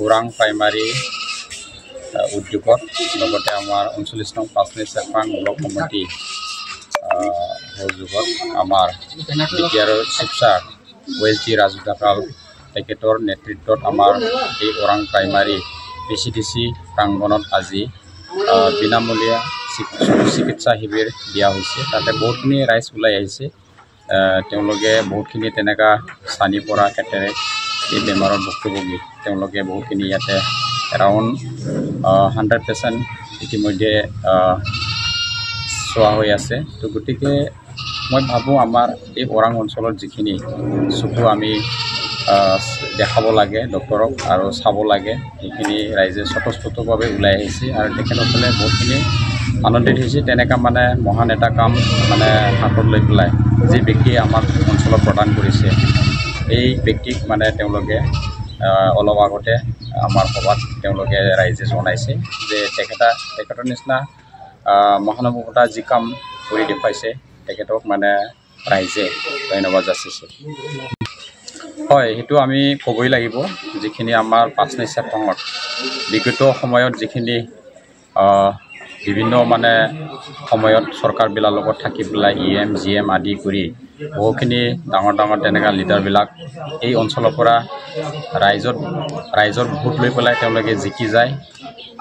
Orang primary উদ্যোগত লগতে আমাৰ 39 নং পাঁচনি চেৰপাং ব্লক কমিটি সহযোগত আমাৰ বিটিআৰৰ শিৱসাৰ OSD ৰাজু ঢাকাল তেখেতৰ নেতৃত্বত আমাৰ এই ওৰাং প্ৰাইমাৰী PCDC প্ৰাংগণত আজি বিনামূলীয়া চিকিৎসা শিবিৰ দিয়া হৈছে। তাতে বহুতখিনি ৰাইজ ওলাই আহিছে। তেওঁলোকে বহুতখিনি তেনেকা চানি পৰা কেটেৰেক্ট এই বেমাৰৰ ভুক্তভোগী তেওঁলোকে বহুতখিনি ইয়াতে এৰাউণ্ড 100% ইতিমধ্যে চোৱা হৈ আছে। তো গতিকে মই ভাবোঁ আমাৰ এই ওৰাং অঞ্চলত যিখিনি চকু আমি দেখাব লাগে ডক্টৰক আৰু চাব লাগে সেইখিনি ৰাইজে স্বতঃস্ফূৰ্তভাৱে ওলাই আহিছে আৰু তেখেতসকলে বহুতখিনি আনন্দিত হৈছে। তেনেকুৱা মানে মহান এটা কাম মানে হাতত লৈ পেলাই যি ব্যক্তিয়ে আমাৰ অঞ্চলত প্ৰদান কৰিছে এই ব্যক্তিক মানে তেওঁলোকে অলপ আগতে আমাৰ সভাত তেওঁলোকে ৰাইজে জনাইছে যে তেখেতৰ নিচিনা মহানুভৱতা যি কাম কৰি দেখুৱাইছে তেখেতক মানে ৰাইজে ধন্যবাদ যাচিছে। হয়, সেইটো আমি ক'বই লাগিব। যিখিনি আমাৰ পাঁচনি চেৰপাঙত বিগত সময়ত যিখিনি বিভিন্ন মানে সময়ত চৰকাৰবিলাকৰ লগত থাকি পেলাই EM GM আদি কৰি বহুখিনি ডাঙৰ তেনেকুৱা লিডাৰবিলাক এই অঞ্চলৰ পৰা ৰাইজৰ ভোট লৈ পেলাই তেওঁলোকে জিকি যায়।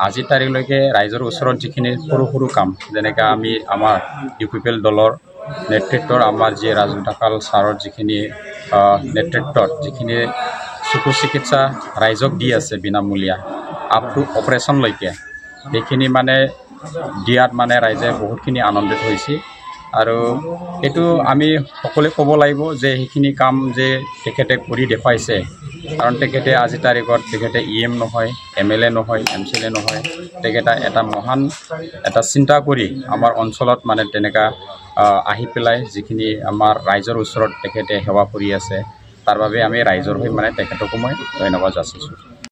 আজিৰ তাৰিখলৈকে ৰাইজৰ ওচৰত যিখিনি সৰু কাম যেনেকৈ আমাৰ UPPL দলৰ নেতৃত্বৰ আমাৰ যি ৰাজু ঢাকাল ছাৰৰ যিখিনি নেতৃত্বত যিখিনি চকু চিকিৎসা ৰাইজক দি আছে বিনামূলীয়া আপ টু অপাৰেশ্যনলৈকে সেইখিনি মানে দিয়াত মানে ৰাইজে বহুতখিনি আনন্দিত হৈছে। আৰু এইটো আমি সকলোৱে ক'ব লাগিব যে সেইখিনি কাম যে তেখেতে কৰি দেখুৱাইছে। কাৰণ তেখেতে আজিৰ তাৰিখত তেখেতে EM নহয়, MLA নহয়, MCLA নহয়, তেখেতে এটা মহান এটা চিন্তা কৰি আমাৰ অঞ্চলত মানে তেনেকুৱা আহি পেলাই যিখিনি আমাৰ ৰাইজৰ ওচৰত তেখেতে সেৱা কৰি আছে তাৰ বাবে আমি ৰাইজৰ হৈ মানে তেখেতকো মই ধন্যবাদ যাচিছোঁ।